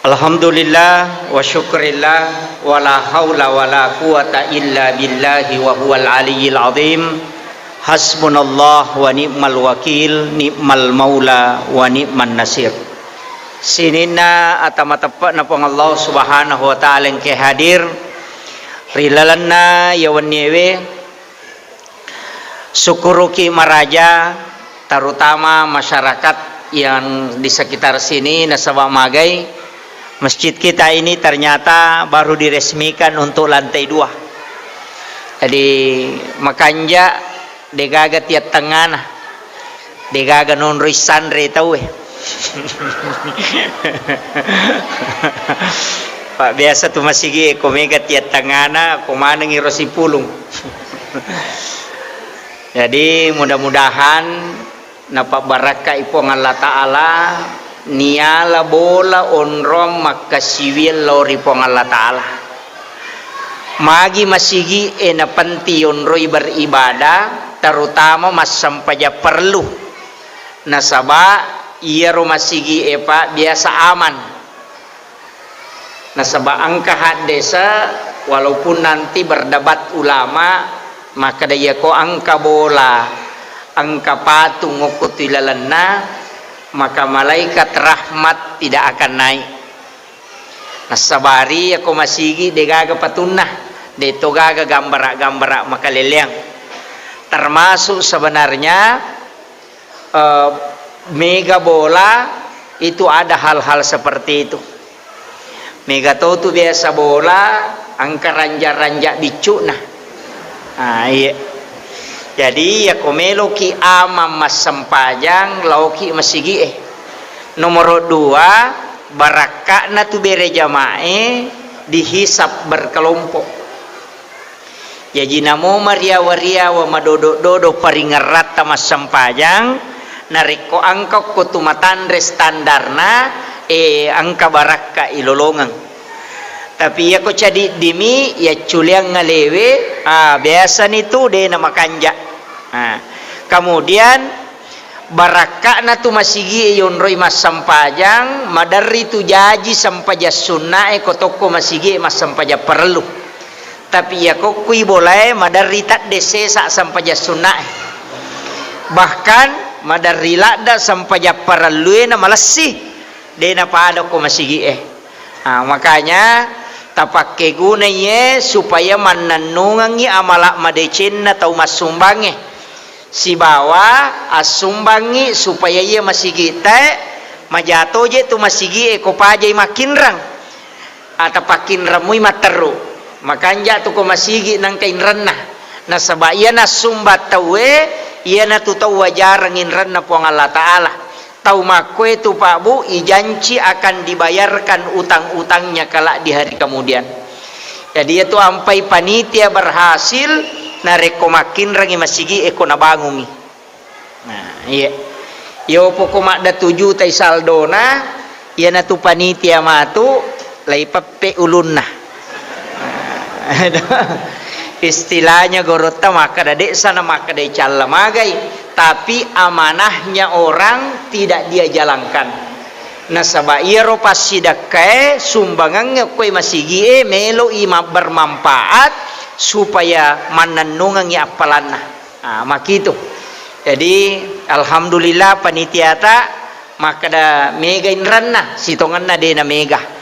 Alhamdulillah wa syukrillah wa la haula wa la quwata illa billahi wa huwal aliyyil azim. Hasbunallah wa ni'mal wakil, ni'mal maula wa ni'man nasir. Sinina atamatapa na pong Allah subhanahu wa ta'ala yang kehadir rilalanna yawan niewe syukuruki maraja terutama masyarakat yang di sekitar sini nasabah magai. Masjid kita ini ternyata baru diresmikan untuk lantai 2. Jadi makanya degaga tiap tengah degaga non risandre tahu Pak biasa tuh masih komega tiap tengah kumana ngirosi pulung. Jadi mudah-mudahan napa baraka ipong Allah Ta'ala niala bola onrom makasiwil lori pong Allah Ta'ala magi masigi na panti onroy beribadah terutama mas sampaja perlu nasaba iya ro masigi epa biasa aman nasaba angka desa walaupun nanti berdebat ulama maka daya ko angka bola angka patung ngokutilalanna maka malaikat rahmat tidak akan naik. Nasabari ako masigi degaga patunah deto gaga gambara makaliliang. Termasuk sebenarnya mega bola itu ada hal-hal seperti itu. Mega itu biasa bola angka ranja bicu nah. Iya. Jadi ya komelo ki amam mas sempajang lauki masigi nomor 2 baraka na tu bere jamae dihisap berkelompok. Jadi namo maria waria wa madodo paringerat mas sempajang nariko angka kutumatan standarna angka baraka ilolongang. Tapi ya ko jadi dimi ya culiang ngalewe biasa nitu de nama kanja. Kemudian baraka na tu masigi yonroy mas sampajang madari tu jaji sampaja sunnah kotoko masigi mas sampaja perlu. Tapi ya ko kui boleh madari tak desesa sampaja sunnah. Bahkan madari lada sampaja perlu na malasi de na pada ko masigi makanya tapakke gunanya supaya mananungangi amalak madecin atau masumbangi si bawa asumbangi supaya ia masih kita majato je tu masih ko pajai makin rang atau pakin ramui materu makanya tu ko masih nang kain renah nasaba ia nasumbat tawe ia na tu tahu wajarangin renah puang Allah Ta'ala tahu makwe tu Pak Bu ijanci akan dibayarkan utang-utangnya kelak di hari kemudian. Jadi itu ampai panitia berhasil nareko makin rangi masigi eko nabangungi. Nah iya. Yo poko makda 7 tai saldona iya na tu panitia matu lai pepe ulunna. Istilahnya gorota maka dade sana maka dade calla magai tapi amanahnya orang tidak dia jalankan. Nasaba iro pasidakai sumbangannya koi masigi melo ima bermanfaat supaya mananungang ya apalana. Makitu. Jadi alhamdulillah panitia ta maka da mega inranna sitongan na de na mega.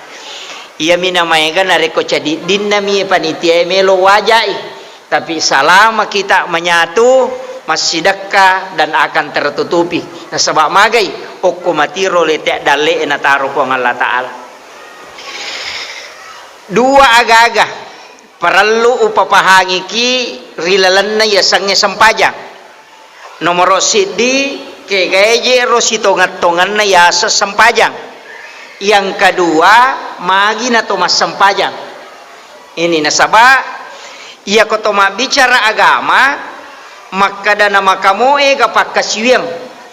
Ia mina mega nareko jadi dinami panitia melo wajai tapi selama kita menyatu masih dekat dan akan tertutupi. Nah sebab magai okumatiro letek dale na taruh ko Allah Ta'ala. 2 agaga perlu upapahangi ki rilalanna ya sange sempajang. Nomor sidi ke gaje rositongat-tongan na ya sempajang. Yang kedua magi na tomas sempajang. Ini nasaba ia kotoma bicara agama maka dana makamu gapak kasiwem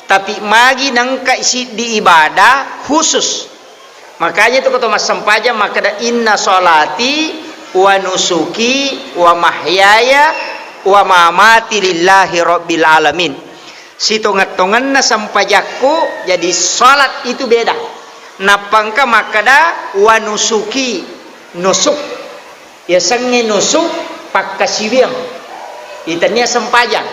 tapi magi nangka isi di ibadah khusus makanya itu kotoma sempajang maka da inna sholati wa nusuki wa mahyaya wa mamati lillahi rabbil alamin. Sitongat-tongan na sampajaku jadi salat itu beda napangka makada wanusuki nusuk ya senge nusuk pakkasibiang itanya sempajang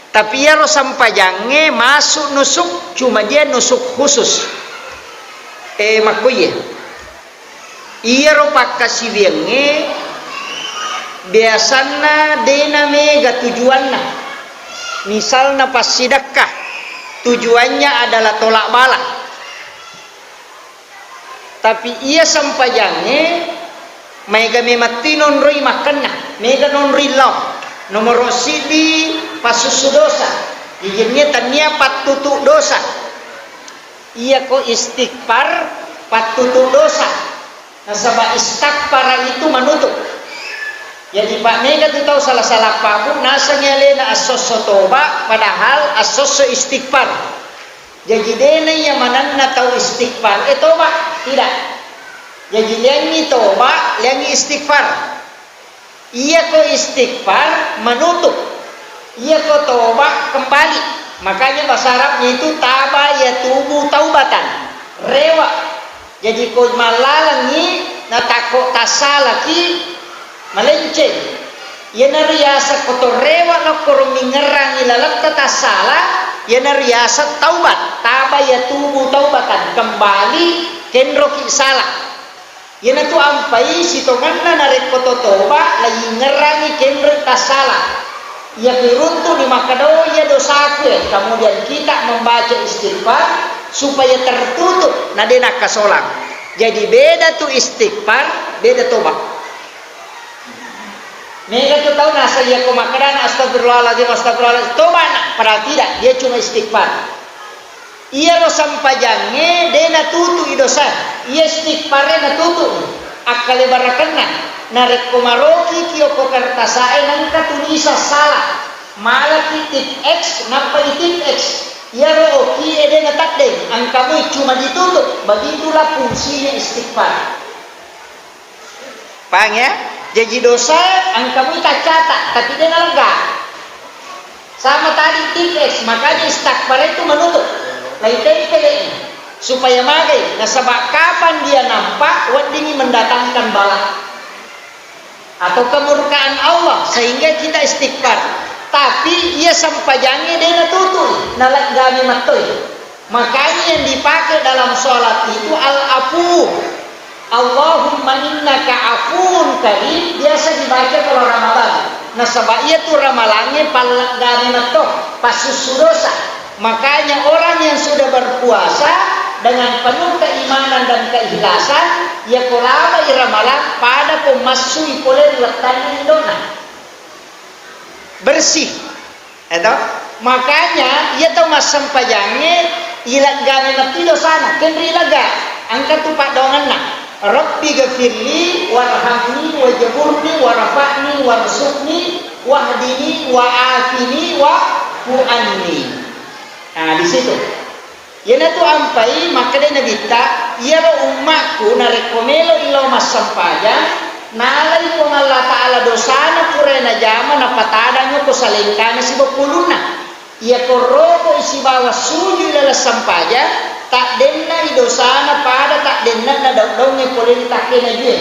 tapi ya ro sampajangnya masuk nusuk cuma dia nusuk khusus makuye iya ro pakkasibiangnya biasana dena mega tujuanna misalnya pas sidakah tujuannya adalah tolak bala tapi ia sampajangnya mega memati nonroi makanna mega nonroi law nomor sidi pasusu dosa izinnya tania patutu dosa ia ko istighfar patutu dosa nasabah istighfar itu menutup jadi Pak Mega tu tahu salah-salah pabu nasanya lena asoso toba padahal asoso istighfar jadi dene yang mananna tahu istighfar toba tidak jadi lengi toba lengi istighfar ia ko istighfar menutup ia ko toba kembali makanya bahasa Arabnya itu taba ya tubuh taubatan rewa jadi ko malalangi natako tasalaki malenceng ia nariasa kotor rewa na koro mingerang ilalak tatasala ia nariasa taubat taba ya tubuh taubatan kembali kenroki salah yana tu ampai sitonganna narek koto toba lagi ngerangi kenre tasala ia keruntu di makado ia dosaku kemudian kita membaca istighfar supaya tertutup nadena kasolang jadi beda tu istighfar beda toba mereka tu tahu nasa ia ko makadan astagfirullahaladzim toba nak padahal tidak dia cuma istighfar ia lo sampajangnya dena tutu idosa ia istighfarnya na tutu akale barakanna narek komaroki kio kokartasae nangka tunisa salah malah tip x napa tip x ia lo oki dena takdeng angkamu cuma ditutup begitulah fungsinya istighfar paham ya jadi dosa angkamu tak catat tapi dena lega sama tadi tip x makanya istighfar itu menutup lain tempel supaya magai nasabak kapan dia nampak wadingi mendatangkan bala atau kemurkaan Allah sehingga kita istighfar tapi ia sampajangnya dia tutul nalak gami matoi makanya yang dipakai dalam sholat itu al-afu Allahumma innaka afuun karim biasa dibaca kalau Ramadan nasabak ia tu ramalannya palak gami matoi pasus dosa makanya orang yang sudah berpuasa dengan penuh keimanan dan keikhlasan ya kolaba iramalan pada pemasui poler letaknya dona bersih itu makanya ia tahu masam pajangnya ilat game mati dosana kendri laga angkat tu pak donganna Rabbi ghafirli warhamni wajburni warfa'ni warzuqni wahdini wa'afini wa'fu'anni. Nah di situ, yana tu ampai maka dia nabita, ia lo umatku narekomelo ilo masampaja, nalai ko Allah Taala dosana purena jama na patadanya ko salengkana si bapuluna, ia koroko isi bawa suju lala sampaja, tak denna idosana pada tak denna na daudongnya poleni tak kena jue.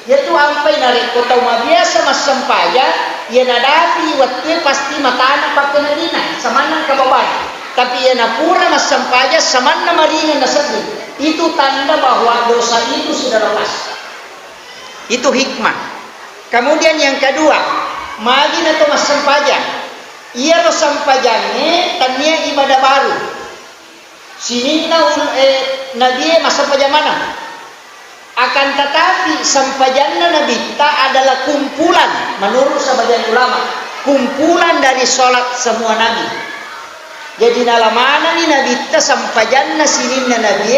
Ia tu ampai narekota biasa masampaja, ia nadapi waktu pasti matana pakai nadina, samana kababai. Tapi ia napura masampaja samana maringan nasabih. Itu tanda bahwa dosa itu sudah lepas. Itu hikmah. Kemudian yang kedua, magin atau masampaja. Ia lo sampajangnya tanya ibadah baru. Sini nabi masampaja mana? Akan tetapi sampajanna nabi ta adalah kumpulan menurut sebagian ulama, kumpulan dari sholat semua nabi. Jadi dalam mana ni nabi ta sampajanna sininna nabi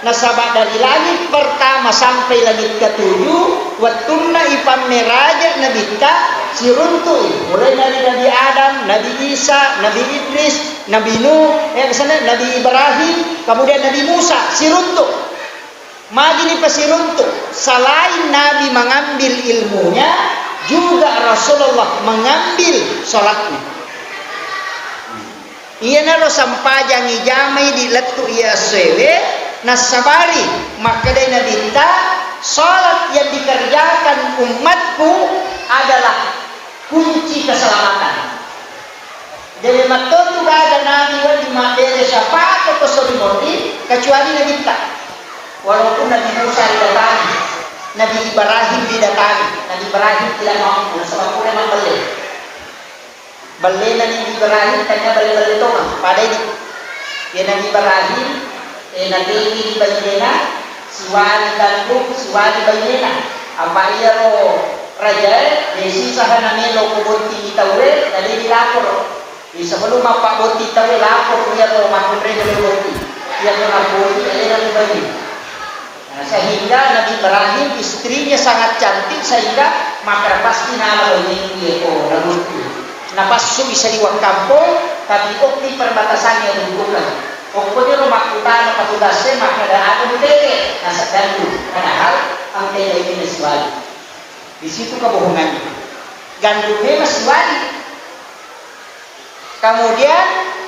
nasabak dari langit pertama sampai langit ketujuh wattunna ipam meraja nabi ta siruntu mulai dari Nabi Adam, Nabi Isa, Nabi Idris, Nabi Nuh, Nabi Ibrahim, kemudian Nabi Musa siruntu. Magini pasiruntu selain nabi mengambil ilmunya juga Rasulullah mengambil sholatnya. Ia naro sampajang ijamai di letu ia sewe nasabari maka dari nabita salat yang dikerjakan umatku adalah kunci keselamatan. Jadi maton tu ada nabi wa di madere siapa atau kesolimoti kecuali nabi kita. Walaupun Nabi Musa didatangi, Nabi Ibrahim didatangi, Nabi Ibrahim tidak mampu sebab pun memang balik Nabi Ibrahim tanya balik tu pada ini. Ya Nabi Ibrahim nanti ini bayinya siwali gandum siwali bayinya apa ia ro raja desi sahana melo kuboti taure tadi dilapor. Di sebelum apa boti tahu lapor dia ro makun rede boti. Dia lapor dia Nabi Ibrahim. Nah, sehingga Nabi Ibrahim istrinya sangat cantik sehingga maka pasti nama ini dia lalu napasu bisa diwak kampung tapi di perbatasannya dihubungkan pokoknya rumah utara patudasnya maka ada teke nasa gandu padahal ang teke ini masih wali di situ kebohongannya gandumnya masih wali. Kemudian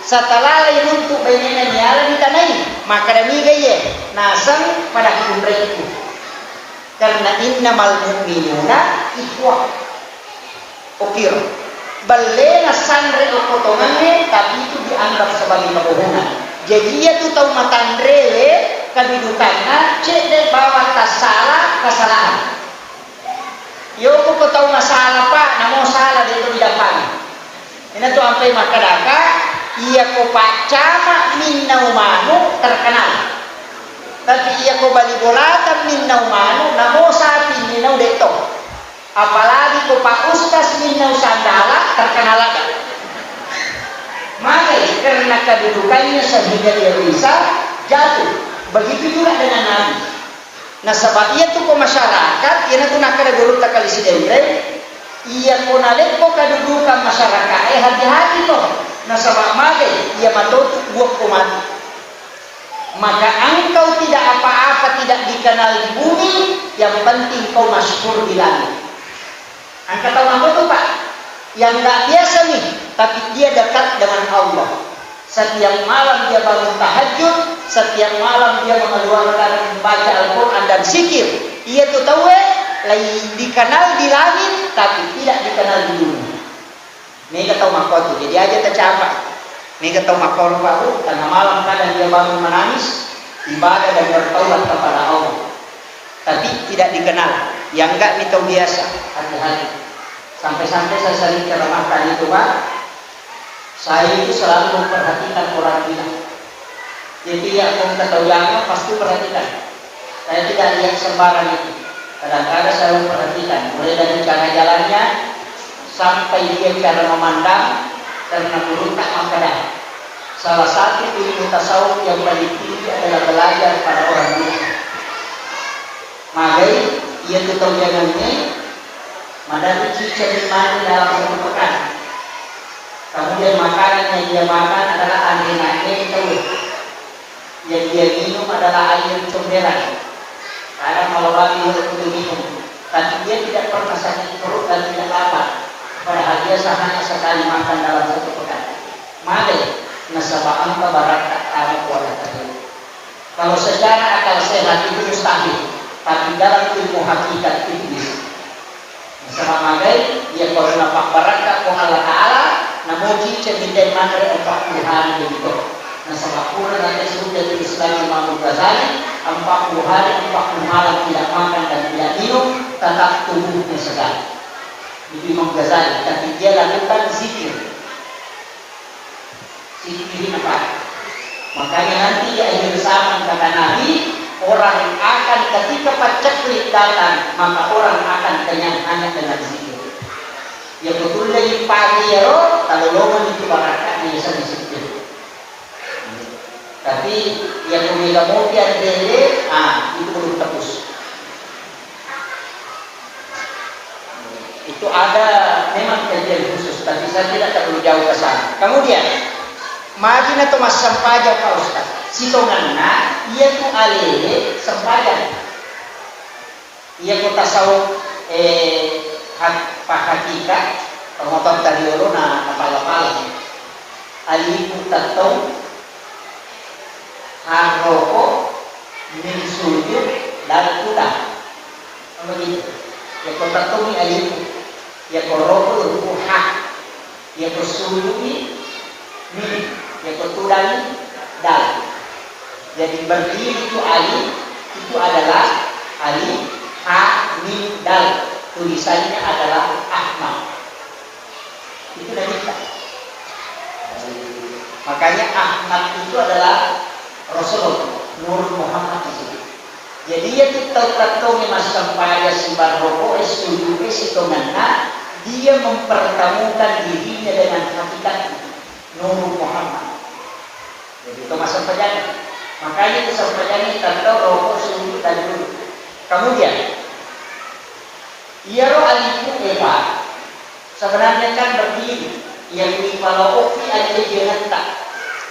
setelah lain untuk bayinya nyala ditanai maka demi gaya nasang pada kumrei itu karena innamal mu'minuna ikhwah okir balle nasandre potongannya tapi itu dianggap sebagai kebohongan. Jadi ia tu tahu matandre kedudukannya cek deh bawa salah kesalahan. Yo kok tahu masalah pak, namo salah dia tu di depan. Ini tu sampai makadaka ia ko pacama minnaumanu terkenal. Tapi ia ko bali bolatan minnaumanu namo sapi minnau deto. Apalagi ko pak ustaz minnau sandala terkenal lagi. Maka karena kedudukannya sehingga dia bisa jatuh. Begitu juga dengan Nabi. Nah sebab ia tu ko masyarakat, ia tu nak ada guru tak kali sidendre. Ia ko nalek ko kedudukan masyarakat. Hati-hati toh. Nah sebab maka ia matutup buah ko mati. Maka engkau tidak apa-apa tidak dikenal di bumi, yang penting kau masyhur di langit. Angkat tahu apa tuh pak? Yang nggak biasa nih, tapi dia dekat dengan Allah. Setiap malam dia bangun tahajud, setiap malam dia mengeluarkan membaca Al-Quran dan zikir. Ia tuh tahu dikenal di langit, tapi tidak dikenal di bumi. Ini kata makot, jadi aja tercapai. Ini kata makot baru, karena malam kadang dia bangun menangis, ibadah dan bertaubat kepada Allah. Tapi tidak dikenal. Yang enggak itu biasa, hati-hati. Sampai-sampai saya sering ceramahkan itu pak. Saya itu selalu memperhatikan orang bilang. Jadi yang mau ketahui pasti perhatikan. Saya tidak lihat sembarang itu. Kadang-kadang saya memperhatikan, mulai dari cara jalannya sampai dia cara memandang karena berutak makanan. Salah satu ilmu tasawuf yang paling tinggi adalah belajar pada orang bilang. Maka ia tahu jangannya madani cicak dimana dalam satu pekan. Kemudian makanan yang dia makan adalah aneh-aneh tahu. Yang dia minum adalah air comberan. Kadang kalau lagi untuk minum, tapi dia tidak pernah sakit perut dan tidak lapar. Padahal dia hanya sekali makan dalam satu pekan. Maka nasabah angka barakat ada kuala tadi. Kalau secara akal sehat itu mustahil. Tapi dalam ilmu hakikat itu bisa. Sama magai, dia kalau nampak barakat kong Allah Ta'ala, namun cicak minta mana empat hari begitu. Nah sama pura nanti sudah dari Islam Imam Ghazali, 40 hari 40 malam tidak makan dan tidak minum, tetap tubuhnya segar. Itu Imam Ghazali, tapi dia lakukan zikir. Zikir apa? Makanya nanti di akhir zaman kata Nabi, orang yang akan ketika paceklik datang, maka orang akan kenyang hanya dengan zikir. Yang betul lagi pagi ya roh, kalau loman itu barakat biasa zikir. Tapi yang kemudian dele, itu belum tebus. Itu ada memang kajian khusus, tapi saya tidak terlalu jauh ke sana. Kemudian, magina to mas sampaja Pak Ustaz. Sitonganna ia tu alele sempadan. Ia ko tasawuf hakikat pengotot tadi na napala-pala. Ali ku tato haroko min sujud dan kuda. Begitu. Ya ko tatumi alif, ya ko rokul ha, ya ko sujudi min, ya ko tudani dal. Jadi berdiri itu alif, itu adalah alif ha mim dal. Tulisannya adalah Ahmad. Itu dari kita. Makanya Ahmad itu adalah Rasulullah, Nur Muhammad itu. Jadi dia tahu mas sampaya simbar rokok SUV sitonganna, dia mempertemukan dirinya dengan hakikat Nur Muhammad. Jadi itu mas sampaya. Makanya itu sampaya kita tahu rokok SUV dan dulu. Kemudian Yaro alifu eba sebenarnya kan berdiri yang kalau oki aja jangan tak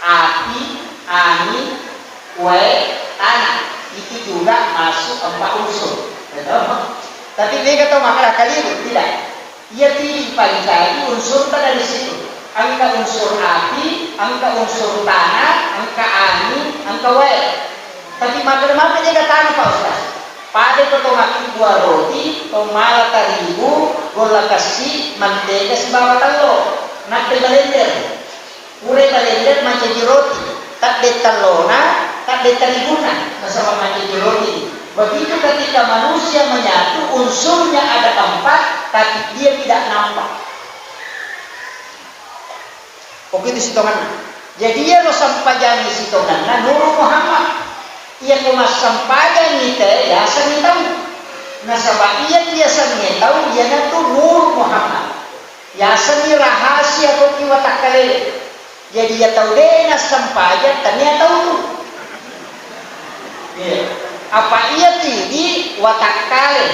api, angin, kue, tanah itu juga masuk 4 unsur. Tapi dia kata makalah kali itu tidak. Ia pilih paling kali unsur dari situ. Angka unsur api, angka unsur tanah, angka angin, angka kue. Tapi makan dia kata tanah Pak Ustaz. Pada makan 2 roti, tomala terigu, gula kasih, mantega sebawa telur. Nak belender, pure belender macam roti. Tak de telona, tak de teriguna, bersama macam roti. Begitu ketika manusia menyatu, unsurnya ada 4, tapi dia tidak nampak. Begitu sitongan. Jadi dia lo sampajani sitongan, Nur Muhammad. Ia kemas sampajan nite ya seni tahu. Nah sebab dia seni tahu dia tu Nur Muhammad. Ya seni rahasia kau kiwa tak kale. Jadi dia tahu deh nas sampajan tanya tahu. Ya. Apa ia tinggi watak kale.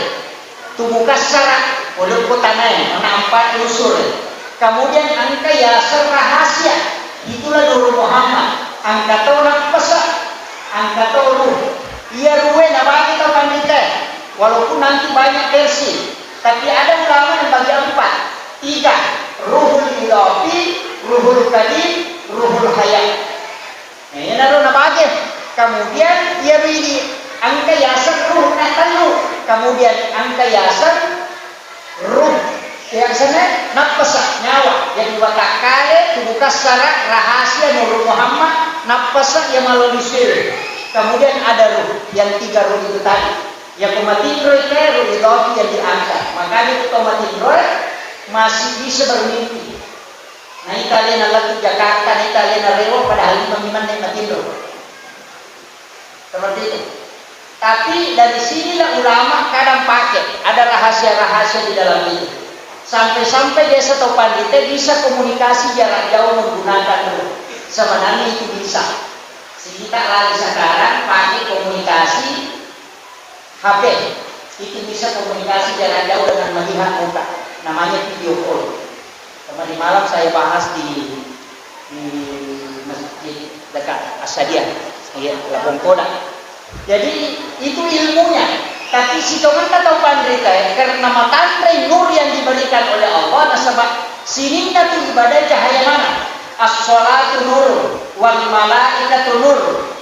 Tubuh kasar oleh kotanai mana 4 unsur. Kemudian angka ya rahasia. Itulah Nur Muhammad. Angka tahu nak pesan. Angka ruh, ia ruwe nabagi atau pandita, walaupun nanti banyak versi, tapi ada ulama yang bagi 4, 3, ruhul ilahi, ruhul kadim, ruhul hayat. Ini naruh nabagi. Kemudian ia beri angka yasar ruh natalu, kemudian angka yasar ruh yang sana nafas nyawa. Jadi watak kale tubuh syarat rahasia Nur Muhammad. Nafas yang malu disir. Kemudian ada ruh yang 3 ruh itu tadi. Yang komatindro itu ruh ilahi yang diangkat. Makanya itu komatindro masih bisa bermimpi. Nah Italian alat Jakarta, Italian Rewo padahal 5 yang matindro. Seperti itu. Tapi dari sinilah ulama kadang pakai ada rahasia-rahasia di dalam itu. Sampai-sampai desa atau pandita bisa komunikasi jarak jauh menggunakan ruh. Sebenarnya itu bisa. Kita lagi sekarang pakai komunikasi HP. Itu bisa komunikasi jarak jauh dengan melihat muka. Namanya video call. Kemarin malam saya bahas di masjid dekat Asadia, Labuan Koda. Jadi itu ilmunya. Tapi si teman tahu pandrita ya, karena matandai nur yang diberikan oleh Allah. Nah sebab sininya tuh ibadah cahaya mana? As-salatu nur wal malaikatu nur,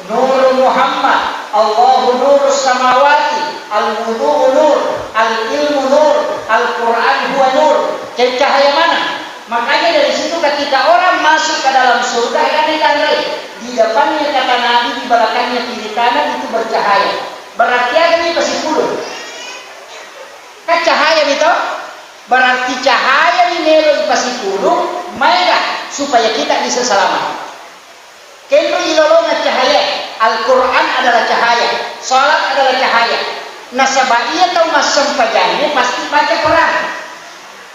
Nur Muhammad, Allahu nurus samawati, al-wudu'u nur, al-ilmu nur, Al-Quran huwa nur. Jadi cahaya mana? Makanya dari situ ketika orang masuk ke dalam surga kan di depannya kata Nabi, di belakangnya kiri kanan itu bercahaya. Berarti ada nih pasti puluh. Kan cahaya itu? Berarti cahaya ini melo pasti puluh, merah supaya kita bisa selamat. Kendo ilolonga cahaya, Al-Quran adalah cahaya, salat adalah cahaya. Nasabahiyah atau masam pajanya pasti baca Quran.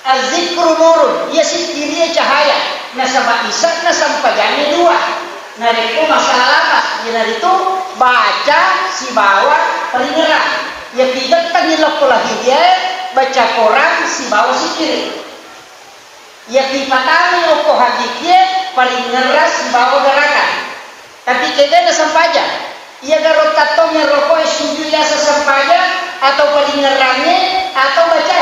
Az-zikru nurun, ia sikiriya cahaya. Nasabah isa nasam pajanya 2. Nariku masalah lapas, jadi itu baca si bawah peringeran. Ya tidak tangilok lagi dia baca Quran si bawah si kiri. Ya dipatami loko hagi dia peringeran si bawah gerakan. Tapi kita ada sampaja. Ia garot tatongnya rokok sujud yasa sampaja atau peringerannya atau baca.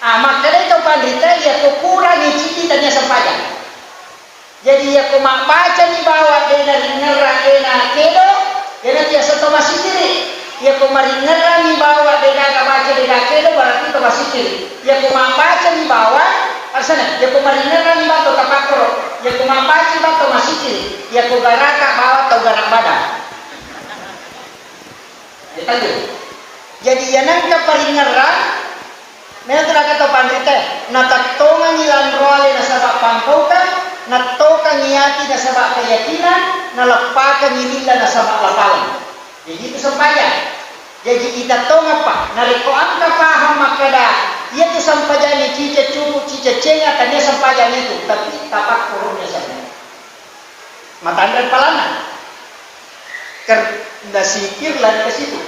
Makanya itu pandita ya kukurangi citi tanya sampaja. Jadi ya kumak baca di bawah dena nerang dena kedo Jadi biasa to masih kiri. Ya kumaringan di bawah deka baca deka kelo berarti to masih kiri. Ya kumabaca di bawah asana. Ya kumaringan di bawah tapakro. Ya kumabaca di bawah masih kiri. Ya kugaraka bawah to garak badan. Jadi ya nangka paringaran. Mena teraka to pandrite. Natatongan nilan roale na sabak pangkaukan. Natokan niati na sabak keyakinan. Nalapakan nilila na sabak lapalan. Jadi itu sembahyang. Jadi kita tahu apa? Nariko angka paham makada. Ia tu sampajanya cica cukup cica cenga kan dia sampajanya itu. Tapi tapak kurungnya saja. Matandar palana. Kerda sikir lari ke situ.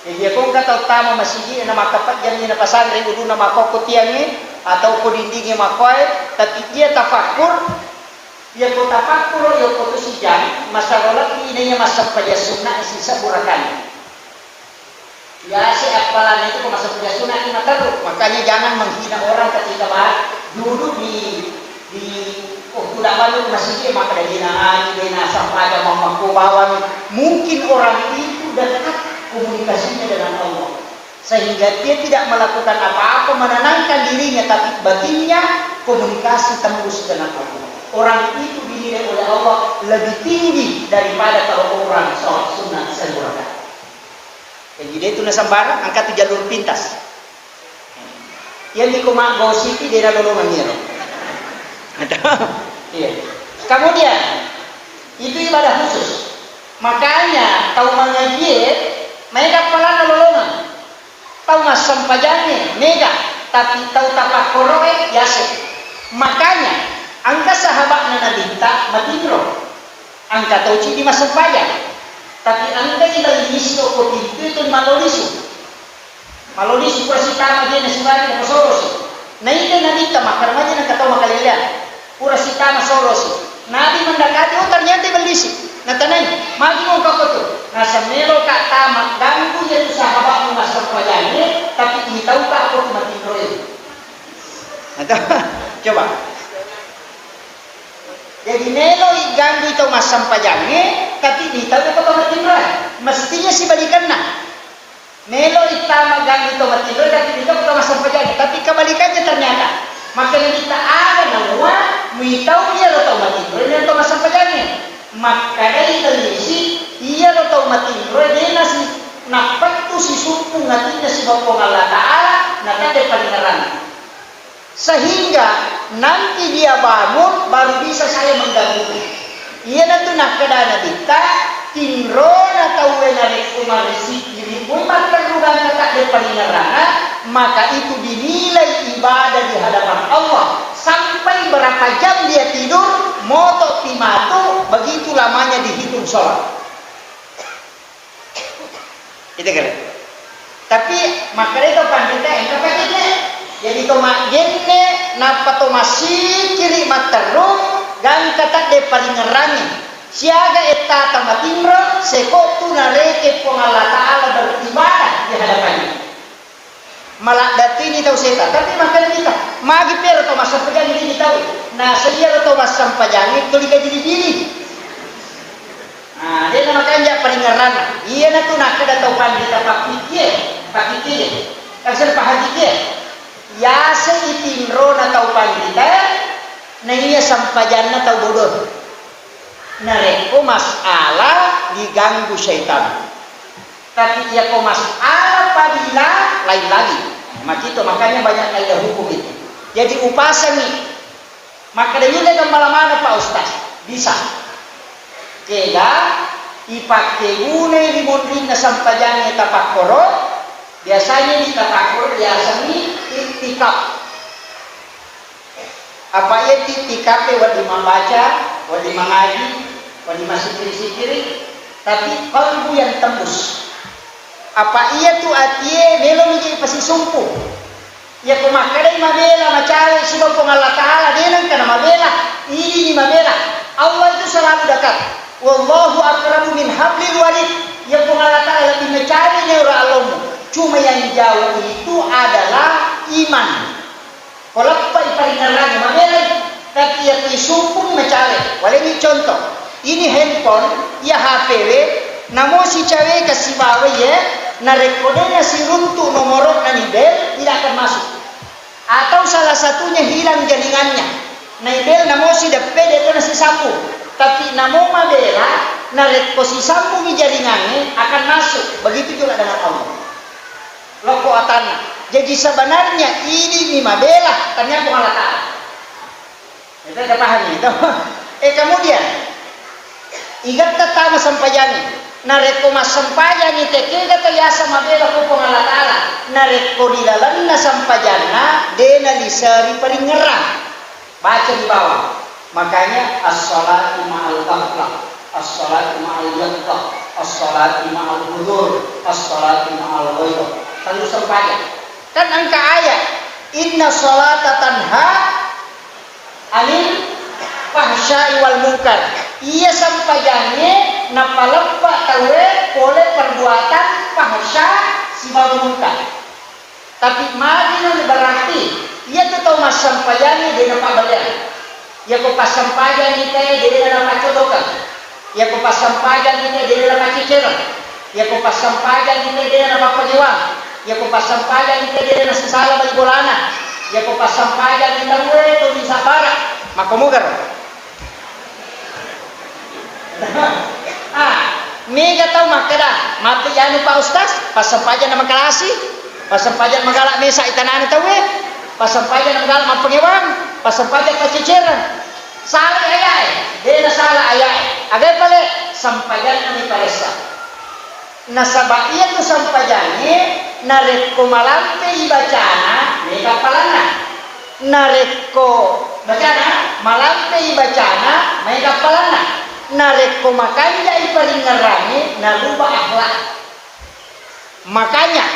Jadi aku kata utama masih nama kapat jamnya na pasangre udu nama kokot tiangnya atau kodindingnya makoy. Tapi dia tafakur. Ya ko tapakur ya ko tu sijang masalah ini nya masa pada sunnah sisa burakan. Ya si apalan itu ko masa pada sunnah ini mataru. Makanya jangan menghina orang ketika duduk di tidak malu masjid maka dia sampai ada mampu bawang. Mungkin orang itu dekat komunikasinya dengan Allah sehingga dia tidak melakukan apa-apa menenangkan dirinya tapi batinnya komunikasi tembus dengan Allah. Orang itu dinilai oleh Allah lebih tinggi daripada kalau orang sholat sunnah sempurna. Jadi dia itu nasambara angkat jalur pintas. Yang di Koma Gositi dia lalu mengira. Iya. Kemudian itu ibadah khusus. Makanya tahu mengaji, mereka pelana lolongan. Tahu masam pajangnya, mega. Tapi tahu tapak koroe, yase. Makanya angka sahabat nana binta matindro, angka tauci di masa payah, tapi angka ilang listo ko itu malolisu persitama dia nasibani na sorosi, na ito na dita makarma dia nakataw makalilian, pura sitama sorosi, nabi mendekati oh ternyata belisi, natanay, magi mo kakoto, nasa mero ka tama, ganggu ya tu sahabat mo masa payahnya, tapi ini tahu ka ako matindro itu, coba. Jadi nelo ganggu itu mas sampajangnya, tapi ditahu apa tuh matinro? Mestinya si balikan nah. Nelo itama ganggu itu matinro, tapi ditahu apa mas sampajangnya. Tapi kebalikannya ternyata, maka kita ada nama, tahu dia lo tahu matinro, dia tahu mas sampajangnya. Maka dari televisi, dia lo tahu matinro, dia nasi napak tu si suku ngatinya si Bapa Allah Taala, nanti ada palingaran. Sehingga nanti dia bangun baru bisa saya mengganggu. Ia nanti nak kedana kita tinrona tahu enare kumarisi diri pun maka rugan kata depan neraka maka itu dinilai ibadah di hadapan Allah sampai berapa jam dia tidur moto timatu begitu lamanya dihitung sholat. Itu kan. Tapi maka itu pandita yang kepakitnya. Jadi toma genne napa toma si kiri materung gan kata de palingerangi siaga eta tamatimro sekotu nareke pong Allah Ta'ala beribadah di hadapannya malak datini tahu seta tapi makan kita magi pero toma sampajang ini tahu nah sedia toma sampajang itu dikaji diri nah dia nama kanja palingeran iya na tu nak kada tahu pandita pakikye kasar pahakikye ya seitinro na tau pandita na iya sampajan na tau bodoh nareko masalah diganggu syaitan tapi iya ko masalah padila lain lagi makanya banyak kaidah hukum itu jadi upasan nih maka da yun ang malamana pa ustaz bisa kaya ipaktegune limundin na sampajan na tapakoro biasanya di tapakur biasanya itikaf apa ya itikaf wadi membaca wadi mengaji wadi masih sikiri tapi kalbu yang tembus apa iya tu atie melo menjadi pasti sumpu ya kumakadai mabela macare sebab Allah Ta'ala denang kana mabela ini mabela Allah itu selalu dekat wallahu aqrabu min hablil warid ya Allah Ta'ala lebih mencari neura alamu cuma yang jauh itu adalah iman. Kalau apa iparingan lagi, mabela tapi ya sumpung mencari. Walau ini contoh, ini handphone, ya HPW, namo si cewek kasih bawa ya, narekodenya si runtuh nomorok na nibel tidak akan masuk. Atau salah satunya hilang jaringannya. Nibel namo si depede itu nasi sapu. Tapi namo mabela nareko si sapu ni jaringannya akan masuk. Begitu juga dengan Allah. Loko atana. Jadi sebenarnya ini ni mabela ternyata Allah Ta'ala. Itu ada paham itu. Kemudian igat tatama sampayani. Nareko masampayani teke kata yasa mabela ko Allah Ta'ala. Nareko dilalan na sampayana dena lisari paling ngerang. Baca di bawah. Makanya as-salatu ma'al ghaflah, as-salatu ma'al yaqdah, as-salatu ma'al hudur, as-salatu ma'al ghaibah. Lalu sampaikan. Kan angka ayat inna salata tanha anil fahsya'i wal munkar. Ia sampaikannya napalempa tawe oleh perbuatan fahsya si munkar. Tapi madina berarti ia tu tahu mas sampaikannya dia nampak balian. Ya ko pasampayan ni tayo dili na napachodokan. Ya ko pasampayan ni tayo dili na napachicheran. Ya ko pasampayan ni tayo dili na napapagiwang. Ya ko pasampayan ni tayo dili na sasala balbolana. Ya ko pasampayan ni tayo to di sabara. Makumugar. Mega tau makada. Mati yani pa ustaz, pasampayan na makalasi. Pasampayan magala mesa itanan tawe. Pasampayan na magala mapagiwang. Pasampayan pachicheran. Salah ayat, dia na salah ayat. Agar pale sampayan ni paresa. Nasaba iya tu sampayane nareko malampe ibacana mega palana. Nareko bacana malampe ibacana mega palana. Nareko makanya iparingarani naluba akhlak. Makanya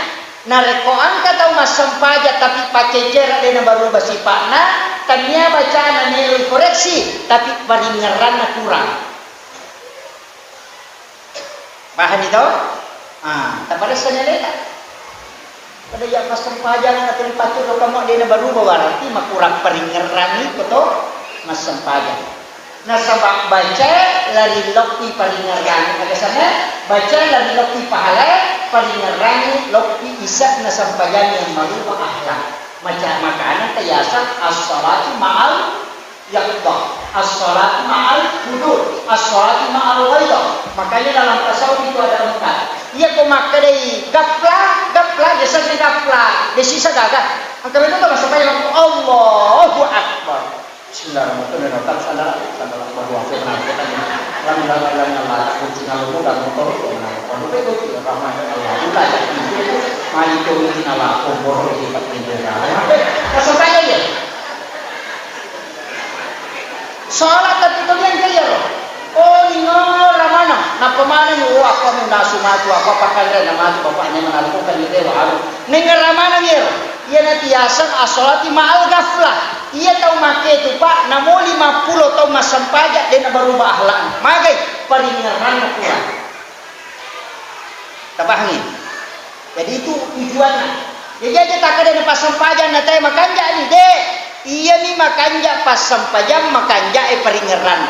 nareko angka tau mas sampaja tapi pacecer dia baru basipana. Tanya bacaan nilai koreksi tapi paringaran kurang. Paham itu? Tak pada senyaleta. Pada yang pas sempajan atau dipacu do kamu dia baru berarti kurang paringaran itu to mas sempajan. Nah sebab baca lari lokti paringaran ada sana baca lari lokti pahala paringaran lokti isak na sempajan yang baru akhlak. Macam makanan tayasan as-salatu ma'al yaqdah, as-salatu ma'al hudur, as-salatu ma'al ghaidah. Makanya dalam tasawuf itu ada 4. Ia ko makadai gapla jasa ni gapla desi sadaga. Angka itu tak sampai Allahu akbar. Bismillahirrahmanirrahim. Saudara bahwa firman kita ini ramai-ramai Allah kunci kalau dan motor kalau itu rahmat Allah bukan itu mari kita nala kompor di penjara. Kesamanya ya. Salat tapi kalian kaya loh. Oh ingat ramana. Nah pemana ni aku menasu matu aku pakai rena matu bapaknya menalpukan di dewa haru. Nengar ramana ya. Ia nanti asal asolati ma'al ghaflah. Ia tahu make itu pak, namo 50 tahu masam pajak dia nak berubah akhlak. Magai paringaran kurang. Tak pahami. Jadi itu tujuannya. Jadi aja tak ada pasam pajak nanti makanja ni deh. Ia ni makanja pasam pajak makanja paringaran.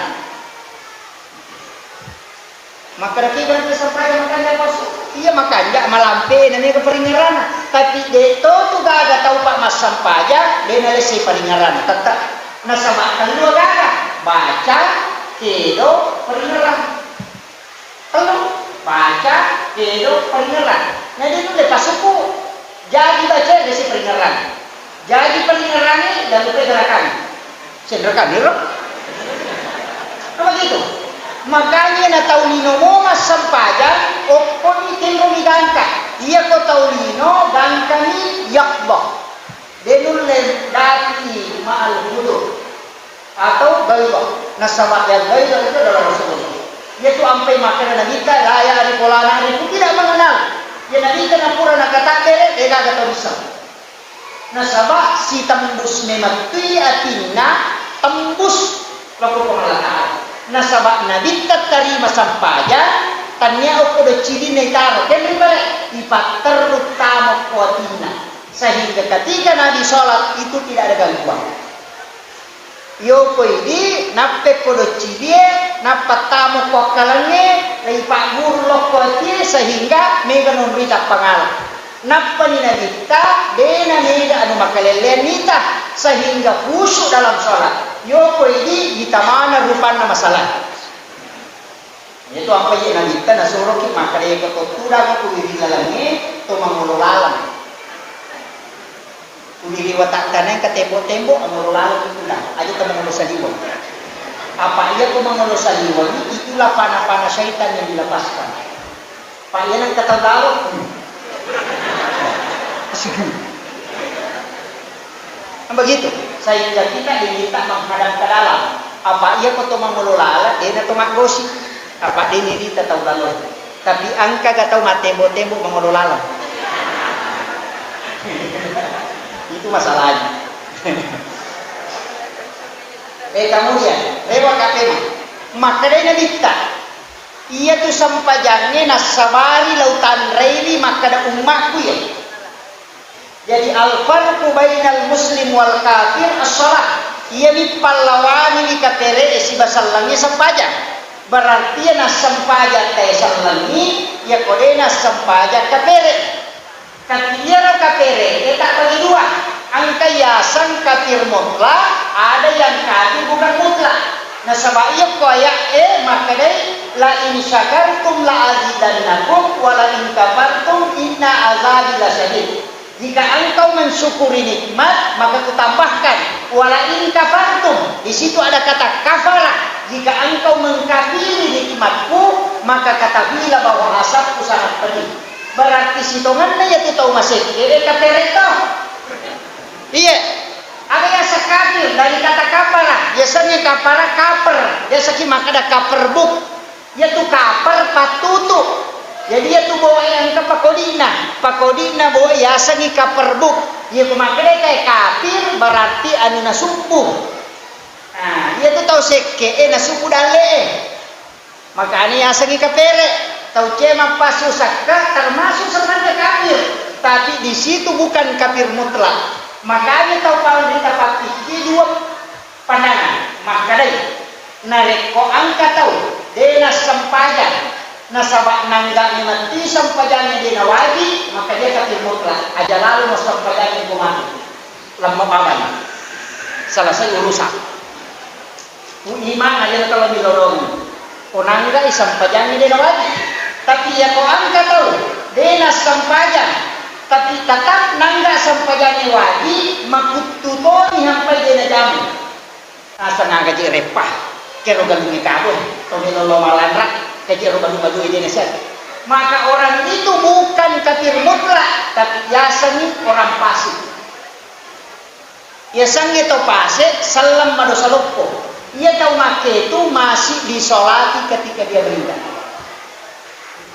Maka rakiban pasam pajak makanja pasam. Iya makanya malampe namanya keparingaran. Tapi dia tu gaga tahu pak masam pajak dia nalesi paringaran. Tetap nasabak kedua gaga baca kedo paringaran. Kalau baca kedo paringaran. Nah dia tu lepas suku jadi baca desi paringaran. Jadi paringaran ni dan lupa gerakan. Gerakan ni roh. Apa gitu? Makanya na taulino mo masampajan o ponitin rumigangka. Iya ko taulino gangkani yakbah. Denul dati ma'al hudur atau gaibah. Nasabak yang gaibah itu adalah Rasulullah. Yaitu ampai makanan nabita laya ari polana ari tidak mengenal. Ya nabita na pura nakatakere ega gato bisa. Nasabak si tembus mematui atina tembus laku pengalataan. Nasabak nabi terima sampaja tanya aku do ciri netaro kembali balik ipat terutama kuatina sehingga ketika nabi sholat itu tidak ada gangguan. Yo ko ini nape kodo ciri napat tamu kuakalannya lagi pak guru lokotie sehingga mega memberi pangalan. Napa ni nabita dena mega anu makalelean nita sehingga khusyuk dalam sholat. Yoko ini kita mana rupana masalah. Itu apa yang nabita nasuruh ki makalele kototura ko kuwilalangi to mangululalang. Uli watak tanay ka tembo-tembo ang mangululalang itu lang. Ayo ta mangulo sa liwag. Apa iya ko mangulo sa liwag itulah pana-pana syaitan yang dilepaskan. Pak iya nang katadalo. Begitu sehingga kita diminta menghadap ke dalam. Apa iya ko to mangululala dia na to magosip. Apa ini dita tahu lalu. Tapi angka gak tahu matembo-tembo mangululala. Itu masalahnya. Kemudian rewa kapema makadena dita ia tu sampajangnya nasabari lautan reili makada ummaku ya. Jadi al-farqu bainal muslim wal kafir as-shalah. Ia mi pallawani mi kapere si basallangi sampajang. Berarti na sampajang tay sallangi ya kodena sampajang kapere. Katiyara kapere kita bagi dua. Angka yasan kafir mutlak, ada yang kafir bukan mutlak. Nah sabaya koya makadai la in syakartum la azidannakum wa la in kafartum inna azabi lasyadid. Jika engkau mensyukuri nikmat, maka kutambahkan wala in kafartum. Di situ ada kata kafara. Jika engkau mengkafiri nikmatku, maka katakanlah bahwa asapku sangat pedih. Berarti sitongannya ya tu tahu masih. Kapere toh. Iya. Ada yang sekafir dari kata kafara. Biasanya kafara kaper. Biasanya maka ada kaperbuk. Yaitu kaper patutu. Jadi dia tu bawa yang ke pakodina bawa yasa ni kaperbuk. Dia kumakade kayak kafir berarti anu nasupu. Nah, dia tu tahu seke nasupu dale. Maka ani yasa ni kapere. Tahu cema pasu sakka termasuk sebenarnya kafir. Tapi di situ bukan kafir mutlak. Makanya tahu kalau kita pakai dua pandangan. Makadai nareko angka tahu dena sampajan. Nasabak nangga ni mati sampajanya dia nawadi maka dia kafir mutlak aja lalu mas sampajanya kumati lama baban selesai urusan iman aja kalau dilorong nangga sampajanya dia nawadi tapi ya kau angka tahu dia sampajan tapi tetap nangga sampajanya wadi makututoni sampai dia jamu asa naga je repah kero galungi kabur to dilolo malandrak kaji baju Indonesia. Maka orang itu bukan kafir mutlak, tapi yasani orang fasik. Yasani itu fasik, salam madosa loppo. Ia tahu make itu masih disolati ketika dia beribadah.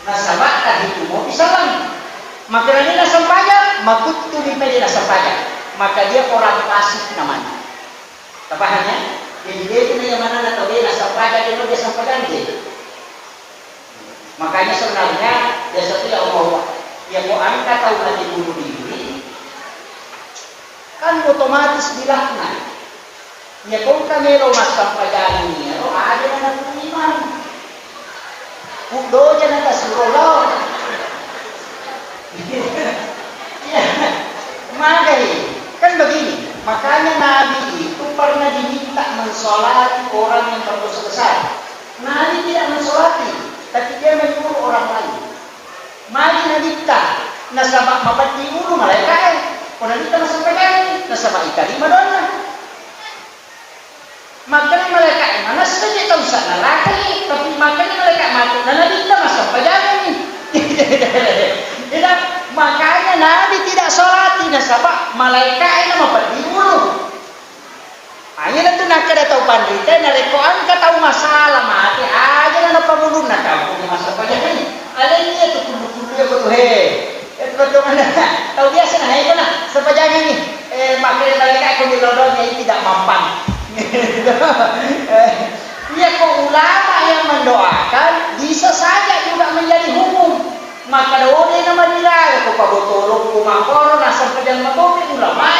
Nasabak tadi itu mau disalam. Maka ini nasampajak, makutu dipede nasampajak. Maka dia orang fasik namanya. Tapahannya? Jadi dia itu yang mana atau dia nasampajak itu dia sampajak dia. Makanya sebenarnya dasar tidak Allah yang mau angkat tahu nanti bunuh diri kan otomatis dilaknat ya kau kamero mas sampajani ya ada anak iman udo jangan kasurolo ya magai kan begini makanya Nabi itu pernah diminta mensolati orang yang berdosa besar. Nabi tidak mensolati tapi dia menyuruh orang lain. Mari nadita nasabak mabati ulu malaikat. Kalau nadita nasabak kali nasabak ikari madonna. Makanya malaikat mana saja tahu sana laki, tapi makanya malaikat mati. Dan nadita nasabak jangan. Tidak, makanya Nabi tidak solati nasabak malaikat yang mabati ulu. Hanya itu nak ada tahu pandita, narekoan ka tahu masalah mati aja na pamulun na kampung masa pajak. Ada ini itu tulu-tulu ya betul itu betul mana? Tahu biasa nah itu nah sepajak ini makai mereka aku dilodongnya ini tidak mampan. Ya kok ulama yang mendoakan bisa saja juga menjadi hukum. Maka dole nama diraga ko pabotolog ko makoro nasa padang matopi ulama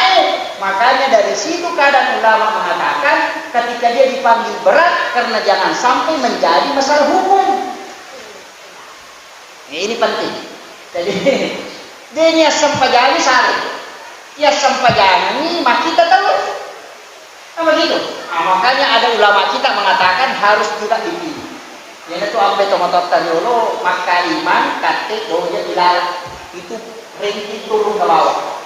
Makanya dari situ kadang ulama mengatakan ketika dia dipanggil berat karena jangan sampai menjadi masalah hukum. Ini penting. Jadi dia ni sampajani sari. Ya sampajani ni mak kita tahu. Apa gitu? Makanya ada ulama kita mengatakan harus juga dipilih. Yang itu ampe tomatot tanyolo maka iman kate doja dilala itu ringkih turun ke bawah.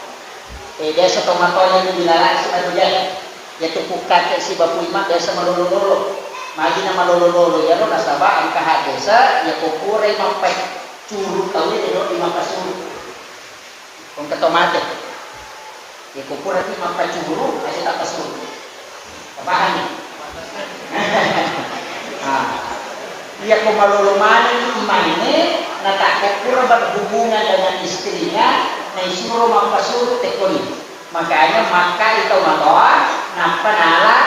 Desa tomatonya itu dilala sudah dia. Ya tuku kate si bapu iman desa malolo-lolo. Magi na malolo-lolo ya lo nasaba ang kahadesa ya kukure mampai curug tahu ya do 5 kasur. Kung katomate. Ya kukure ti mampai curug kasi tak kasur. Paham ni? Ia kumalulumanan iman ini natakot pura berhubungan dengan istrinya na isuro mampasuro tekoni. Makanya maka ito matoa na panala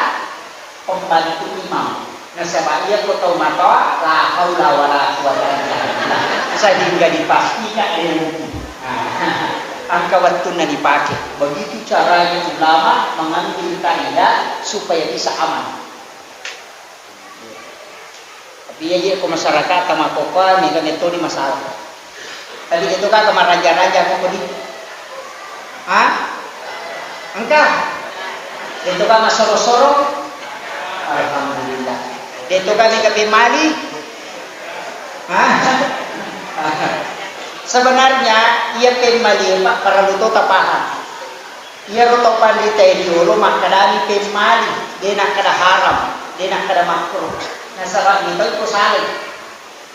pembantu imam. Nasaba iya ko tau matoa la haula wala quwata illa billah. Sehingga dipastikan dengan mungkin. Angka waktu na dipakai. Begitu caranya ulama mengambil kaidah supaya bisa aman. Tapi ya ko masyarakat sama pokok ni kan itu di masalah. Tadi itu kan kemaraja-raja ko di. Angka. Itu kan masoro-soro. Alhamdulillah. Itu kan ni kabimali. Sebenarnya ia pemali pak para luto tapahan. Ia roto pandita diolo makadami pemali, dia nak kada haram, dia nak kada makruh. Nah sebab itu itu saling.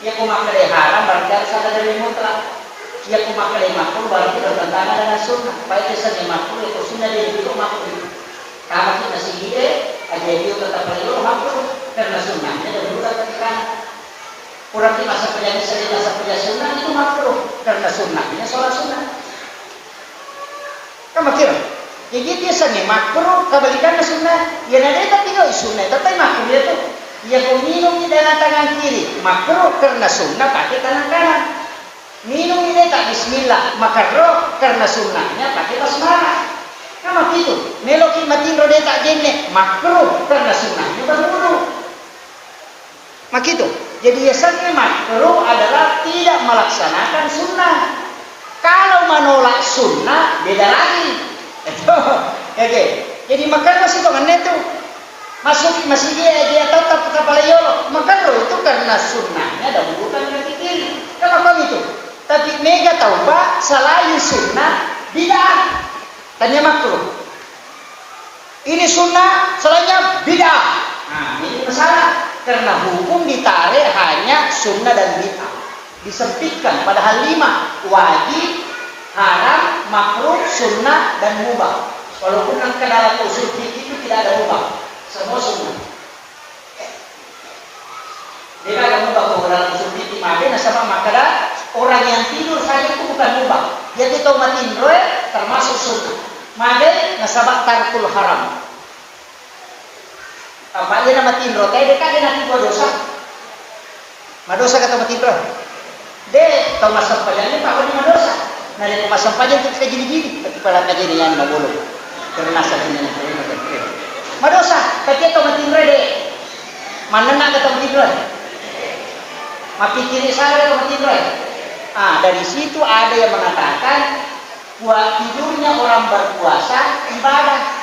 Ia kumakade haram berarti sadar dari mutlak. Ia kumakade makruh berarti bertentangan dengan sunnah. Baik itu makruh itu sunnah dia itu makruh. Kalau kita sihir, aja dia tetap perlu makruh karena sunnahnya dan bukan ketika kurang di masa penjadi sering masa penjadi sunnah itu makruh karena sunnahnya sholat sunnah. Kamu kira? Jadi dia seni makruh kebalikannya sunnah. Ya nanti tapi kalau sunnah tapi makruh itu. Ya kau minum dengan tangan kiri makruh karena sunnah pakai tangan kanan. Minum ini tak bismillah maka roh karena sunnahnya pakai basmalah. Kamu gitu. Meloki matin rode tak jenne makruh karena sunnahnya berwudu. Mak itu. Jadi biasanya makruh adalah tidak melaksanakan sunnah. Kalau menolak sunnah beda lagi. Itu, oke. Jadi makan masih tangan itu masuk masih dia tetap kepala yolo. Makruh itu karena sunnahnya dan bukan kaki kiri. Kenapa itu? Tapi mega taubat selain sunnah bid'ah. Tanya makruh. Ini sunnah selainnya bid'ah. Nah ini masalah. Karena hukum ditarik hanya sunnah dan bid'ah. Disempitkan padahal 5. Wajib, haram, makruh, sunnah, dan mubah. Walaupun ke dalam usul fikih itu tidak ada mubah. Semua sunnah. Dia ada mubah ke dalam usul fikih. Maka sama makada orang yang tidur saja itu bukan mubah. Dia tidak matin roe termasuk sunnah. Maka nasabak tarkul haram. Apa dia nama tindro? Kayak dekat dia nanti buat dosa. Madosa kata matindro. Deh, tahu masa pajannya pak ini madosa. Nah dia masa pajan itu kita gini-gini. Tapi pada kajian yang nggak boleh. Karena satunya madosa. Tapi dia tahu matindro deh. Mana nak kata matindro? Mapikiri saya kata matindro. Dari situ ada yang mengatakan buat tidurnya orang berpuasa ibadah.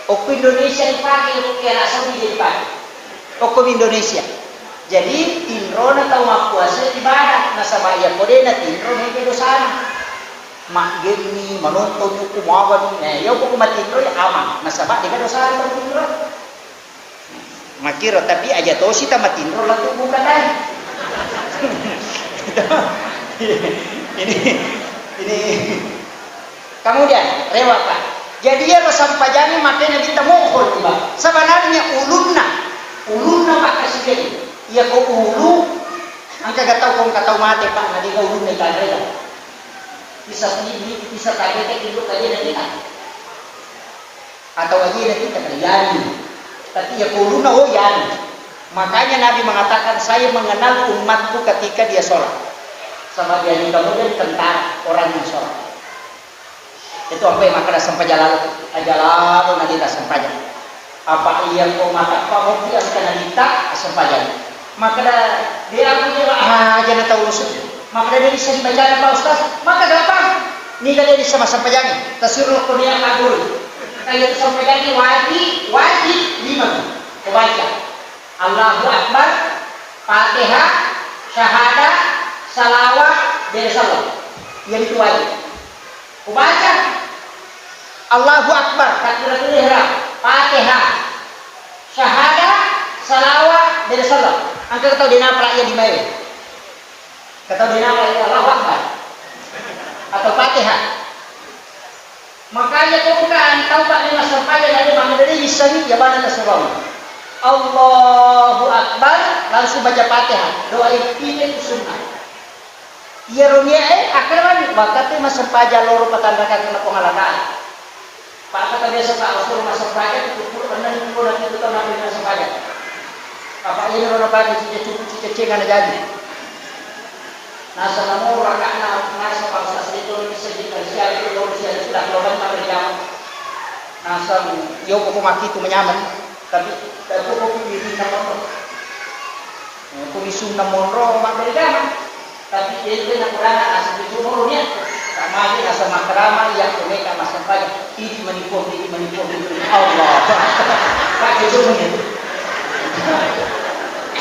Oku Indonesia dipakai, oku kira Saudi dipakai. Oku Indonesia. Jadi tinro na tahu mak puasa ibadah. Nasaba iya kode na tinro na ito sana. Mak gini menonton oku mawan. Ya oku kumatinro ya aman. Nasaba di ka dosa na tinro. Makiro tapi aja to sita matinro lang to buka tayo. Ini kemudian rewat Pak. Jadi ya sampajani makanya kita mohon tiba. Sebenarnya ulunna Pak kasih ya kau ulu angka gatau kau katau mati Pak nanti kau ulunna kadreda. Bisa kadreda hidup aja nanti kita. Atau aja nanti kita yani. Tapi ya kau ulunna yani. Makanya Nabi mengatakan saya mengenal umatku ketika dia sholat. Sama dia juga kemudian tentang orang yang sholat. Itu apa yang maka sampai jalan nanti dah sampai jalan. Apa yang kau mata kau dia sekali nanti tak sampai jalan. Maka dia punya jangan tahu usul. maka dia bisa dibacakan Pak Ustaz, maka gampang. Ini kan dia sama sampajang, tasirul Qur'an kabur. Kayak sampajang wajib 5. Kau baca Allahu Akbar, Fatihah, syahadah, salawat, dan salam. Yang itu wajib. Kau baca Allahu Akbar, takbiratul ihram, Fatihah, syahadah, salawat, dan salam. Angka tahu dia apa yang dimain? Kata dia apa yang Allahu Akbar atau Fatihah. Makanya kau bukan tahu Pak lima sampai dari mana dari bisa ni ya mana terserah. Allahu Akbar langsung baca Fatihah. Doa itu sunnah. Ia ronia akhir mana? Waktu masa paja loro patandakan kena pengalaman. Pak kata biasa Pak Rasul masa paja itu pernah dipukul lagi itu tahun apa masa paja. Apa ini orang paja cuci kan jadi. Nasa namo rakana nasa bangsa sedito bisa dikasihan itu lor siya sudah keluar dari jam. Nasa yo ko maki tu menyaman tapi ko pilih namon. Ko bisun namon ro mak dari jam. Tapi itu na kurang asa itu mornya. Sama aja nasa makrama yang mereka masa pagi ini menipu Allah. Pak itu begitu.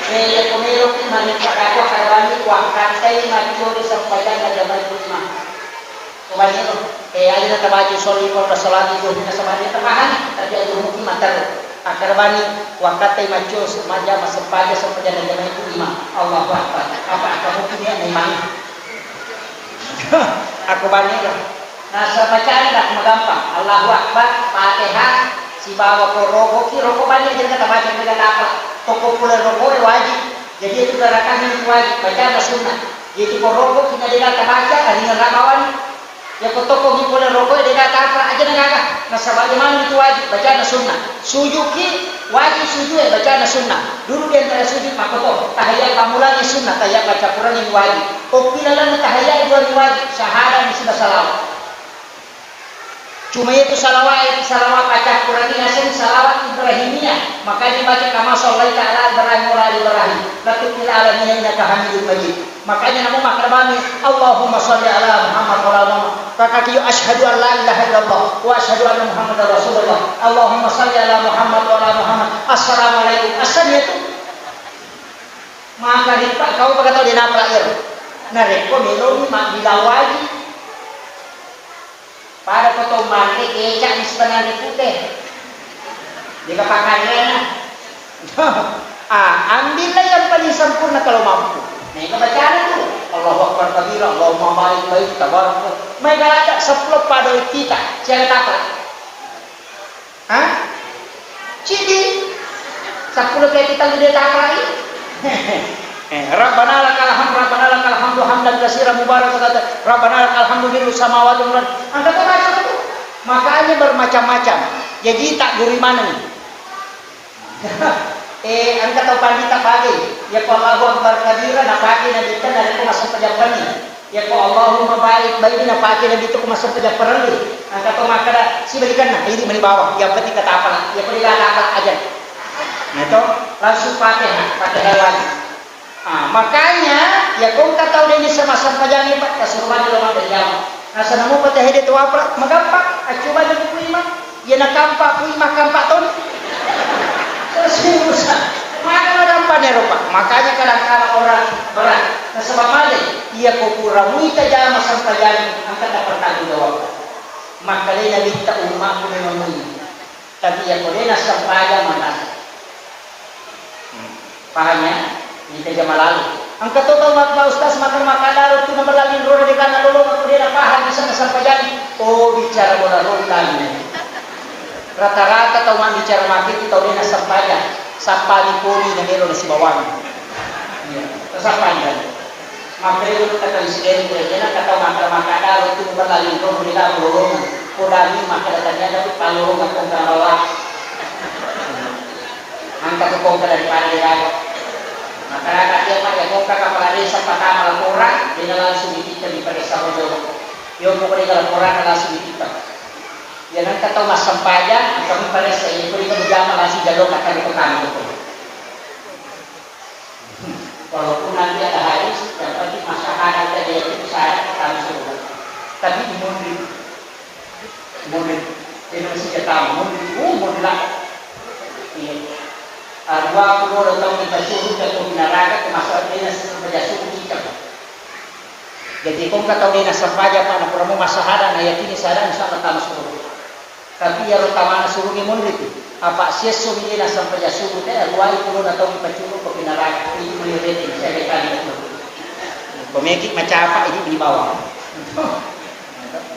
Kaya kumiro ki manipak ako karwani kwa kantay majuri sampaikan na jaman kusma. Kumaniro kaya ayo na tabaji soli ko rasulati ko na samani tamahan tapi ayo mungkin matar akarwani kwa kantay majuri maja masampaja sampaikan na jaman kusma. Allahu Akbar. Apa mungkin ya memang. Aku baniro. Nasa bacaan dah magampang. Allahu Akbar, Fatihah, si bawa ko roko ki roko banyak jadi kata baca dengan apa? Toko pula rokok wajib. Jadi itu gerakan yang wajib. Baca sunnah. Jadi rokok kita dia kata baca dari ngerabawan. Ya toko ni pula rokok dia kata apa aja nagaga. Nah sebagaimana itu wajib baca sunnah. Sujuki wajib sujud baca sunnah. Dulu dia antara sujud maka toh tahiyat pamulanya sunnah, tahiyat baca Quran yang wajib. Kopilalan tahiyat itu wajib. Syahadah ni sudah salawat. Cuma itu salawat baca Quran ini asal salawat Ibrahimiyah. Makanya baca kama shallaita ala Ibrahim wa ala Ibrahim. Lalu fil alamin innaka Hamidum Majid. Makanya namu makrabani Allahumma shalli ala Muhammad wa ala Muhammad. Kakak yo asyhadu an la ilaha illallah wa asyhadu anna Muhammadar Rasulullah. Allahumma shalli ala Muhammad wa ala Muhammad. Assalamualaikum. Asalnya itu maka dipak kau berkata di napa air. Nareko meloni mak dilawaji. Para potong mati kecak di sebelah putih. Jika pakaiannya, ambillah yang paling sempurna kalau mampu. Nah, bacaan itu Allahu Akbar kabira, Allahumma baik tabarak. Mereka ada 10 pada kita, jangan takut. Jadi 10 kayak kita tidak takut lagi. Rabbana lakal hamdu hamdan katsiran mubarakan Rabbana lakal hamdu mil'us samawati wal ardh. Angkat baca itu. Makanya bermacam-macam. Jadi tak guri mana nih? Angkat tahu pandita pagi. Ya ko Allahu Akbar kabira na pagi na dito na ko masuk pejabat ni. Ya ko Allahumma baik na pagi na dito ko masuk pejabat perli. Angkat tahu makada si balikan na ini di bawah. Yang penting kata apa? Ya ko dila apa aja. Nah itu langsung Fatihah lagi. Makanya ya kau tak tahu dia sama sampajang ni pak kasuruhan di rumah beliau. Nasa namu patah dia tu apa? Magampak. Coba dia puima. Ya nak kampak puima kampak ton. Susah. Maka nampak ni rupa. Makanya kadang-kadang orang berat. Nah sebab mana? Ia kau kurang muita jama sampajang angkat dapat tanggung jawab. Maka dia minta umat pun memang tapi ya kau dia nak sampajang mana? Pahamnya? Di jam lalu. Angkat total makna ustaz makan makanan itu nomor lagi roda di kanan dulu waktu dia paham bisa sampai jadi. Oh bicara bola roda ini. Rata-rata tahu man bicara mati itu tahu dia sampai ya. Sampai di puri dan ero nasi bawang. Iya, sampai kan. Maka itu kata insiden dia kata makanan itu nomor lagi roda di kanan dulu. Kodami maka datanya dapat palung atau bawah. Angkat ke kongkar dari pandai masyarakat dia pakai muka kepala desa pertama laporan dia langsung dititip di desa Bodoh. Dia mau pergi laporan langsung dititip. Dia nanti tahu mas sampainya kami pada saya pergi ke jamaah langsung jalur akan di petani itu. Walaupun nanti ada hadis yang penting masyarakat ada itu saya kami surga. Tapi mundur, ini masih kita mundur lah. Dua puluh tahun kita suruh jatuh neraka termasuk dia sebagai suku kita. Jadi kau kata dia sampaja pada promo masyarakat ayat ini saya insya Allah tamat surga. Tapi ya utama suruh ni mundur itu. Apa sia sumi na sampaja suku teh 20 tahun kita suruh ke neraka ini melihat saya kata itu. Pemekik macam apa ini di bawah.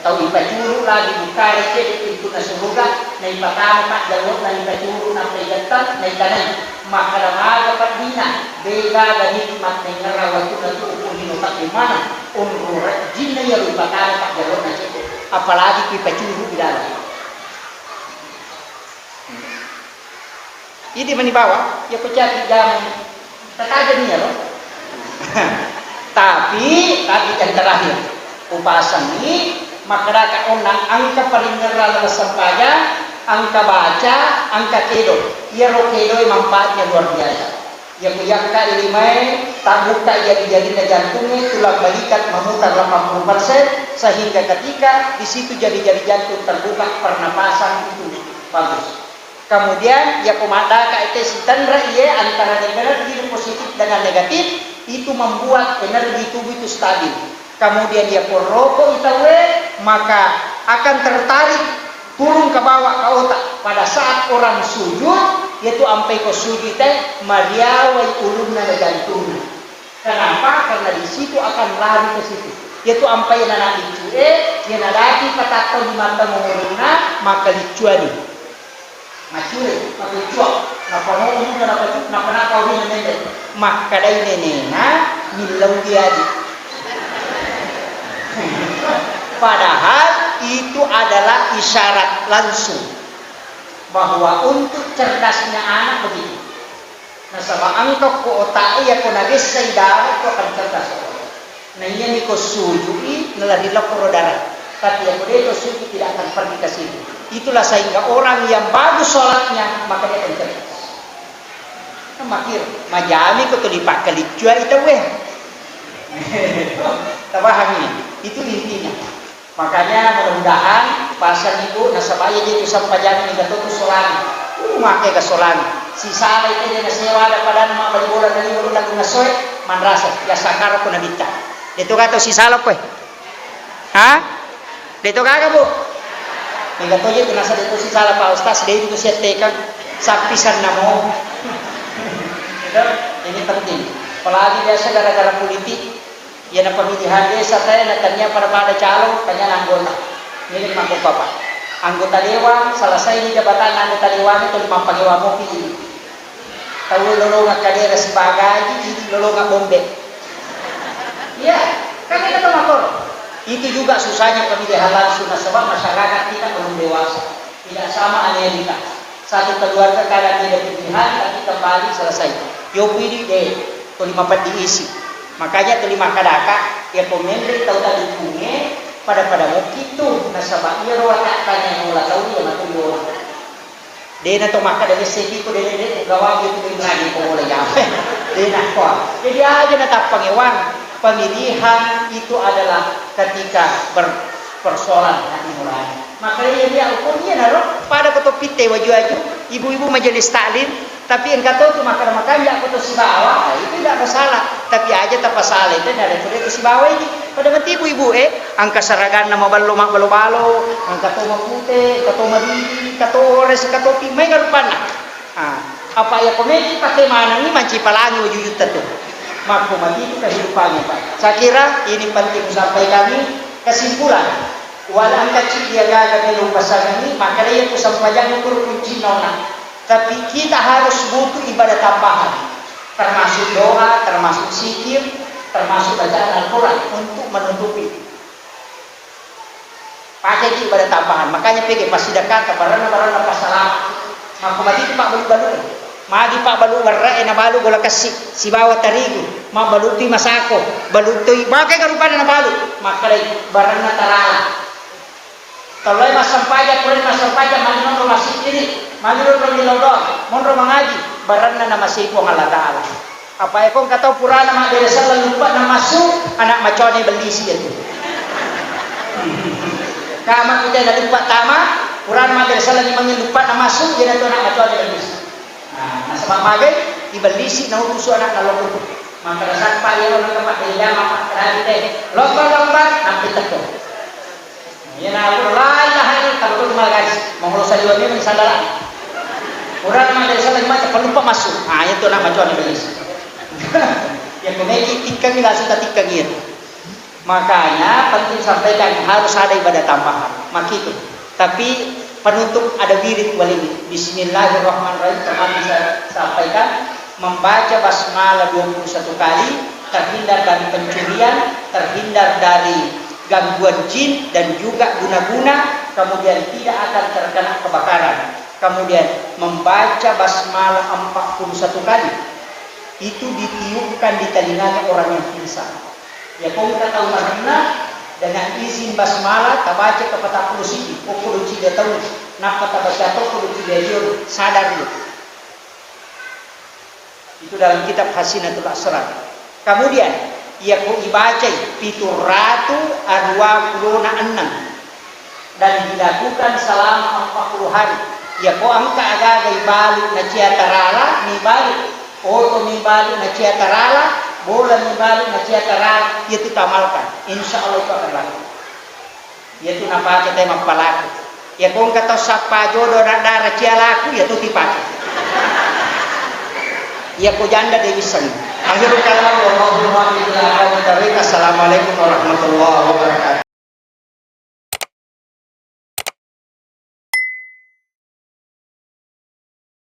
Tahu ipacuru lagi buka receh itu na surga na ipatama pak jalur na ipacuru na pegatan na ikanan maka lamaga pat dina bega ganit mat na ngarawatu na tu upulino tak di mana unru jinna ya ipatama pak jalur na cete apalagi ipacuru di dalam ini mani bawah ya pecah jam tetaja ni loh tapi yang terakhir upasan ini masyarakat onang angka paling ngeral sampaya angka baca angka kedo ya ro kedo manfaatnya luar biasa ya kuyakka ilimai tak buka jadi jantungnya tulang balikat memutar 80% sehingga ketika di situ jadi jantung terbuka pernapasan itu bagus. Kemudian ya komanda itu sitandra iya antara energi positif dengan negatif itu membuat energi tubuh itu stabil. Kemudian dia poroko itawe maka akan tertarik turun ke bawah ke otak pada saat orang sujud yaitu ampai ke sujud teh mariawai ulumna jantungnya. Kenapa? Karena di situ akan lari ke situ. Yaitu ampai nana dicue, yang nadaki kata di mata mengurungna maka dicuani. Macure, maka dicuak. Napa nunggu napa kau ini nende. Maka dai nenena milau dia di. Padahal itu adalah isyarat langsung bahwa untuk cerdasnya anak begitu. Nah sama angkok ko otak ya ko nagis saidara ko akan cerdas. Nah ini ko sujui nalahila ko darah. Tapi yang itu sujud tidak akan pergi ke situ. Itulah sehingga orang yang bagus sholatnya maka dia akan cerdas. Nah, makir majami ko to dipakai licua itu weh. Tabahami itu intinya. Makanya mudah-mudahan pasang ibu nasabaya jadi sampajan ni gato solan. Make ka solan. Si sala itu dia nasewa ada padan mak balibora dari bulu lagu nasoy manrasa ya sakar ko nabita. Dito ka to si sala ko. Ha? Dito ka Bu? Ni gato jadi nasa dito si sala pa ustaz dia itu siya tekan sapisan namo. Ini penting. Apalagi biasa gara-gara politik ya na pemilihan desa saya natanya pada calon kanya anggota ini mangkok bapak anggota dewan selesai di jabatan anggota dewan itu 5 pagawa mo pilih tahu lolonga kadera sebagai lolonga bombe iya kan kita makor itu juga susahnya pemilihan langsung sebab masyarakat kita belum dewasa tidak sama Amerika satu keluarga kadang tidak pilihan tapi kembali selesai yo pilih deh 5 diisi. Makanya terima kadaka ya pemembri tahu tadi punge pada begitu nasabah ia rawat tanya mula tahu dia nak tunggu dia nak maka dari segi ko dia gawa gitu lagi ko boleh apa dia nak kuat jadi aja nak pangewan pemilihan itu adalah ketika persoalan hati nurani makanya dia ukur dia naruh pada koto pite waju ibu-ibu majelis taklim tapi yang kata itu makanya aku tuh si bawah itu tidak masalah tapi aja tak masalah itu dari itu si bawah ini pada mati ibu-ibu angka seragan nama balo angka toma putih toma bibi ores topi mai garupana apa ya komedi pakai mana ini manci palangi wujud tuh maka mati itu kehidupannya Pak saya kira ini penting sampai kami kesimpulan walau kecil dia gagal dalam pasangan ini maka dia itu sampai jangan ukur kunci nona tapi kita harus butuh ibadah tambahan termasuk doa, termasuk zikir, termasuk bacaan Al-Quran untuk menutupi pakai ibadah tambahan makanya pergi pasti dekat barang-barang apa salah maka mati itu Pak balu-balu magi Pak balu berai na balu gola kasih si bawa tarigu ma balu ti masako balu ti pakai karupan na balu maka barang na tarala kalau masampaja kurang masampaja manino masih ini Magiro pemilodon, monro mengaji, baranna nama sipo Allah Taala. Apa ekong kata purana mak dari salah lupa na masuk anak macone beli sih itu. Kama kita dah lupa tama purana mak dari salah memang lupa na masuk jadi tu anak macone beli. Nah, sama magai dibeli sih na urusu anak nalong. Maka saat pak dia orang tempat dia mak tadi teh lomba nanti tekuk. Ya na aku lain lah kalau tu magai mengulos saja dia mensadar. Purana mak dari salah mak lupa masuk. Ah itu anak macone beli. Yang memiliki tikang ini langsung tikang itu. Makanya penting sampaikan harus ada ibadah tambahan. Mak itu. Tapi penutup ada wirid walimi. Bismillahirrahmanirrahim. Teman saya sampaikan membaca basmalah 21 kali terhindar dari pencurian, terhindar dari gangguan jin dan juga guna-guna, kemudian tidak akan terkena kebakaran. Kemudian membaca basmalah 41 kali. Itu ditiupkan di telinganya orang yang pingsan. Ya kau kita tahu Madinah dengan izin basmalah tabaca kepada pulusi, pulusi dia tahu, napa tabaca atau pulusi dia jujur sadar dia. Itu dalam kitab Hasinatul Asrar. Kemudian ia kau dibaca 726 dan dilakukan selama 40 hari. Ya kau angka agak balik na ciatarala ni balik. Oto nimbalik na ciatarala, bola nimbalik na ciatarala, itu tamalkan. Insya Allah itu akan laku. Itu napa kita mapalaku. Ya kung kata sapa jodoh darah cialaku, ya itu dipakai. Ya ku janda Dewi Seng. Akhirul kalam wa Assalamualaikum warahmatullahi wabarakatuh.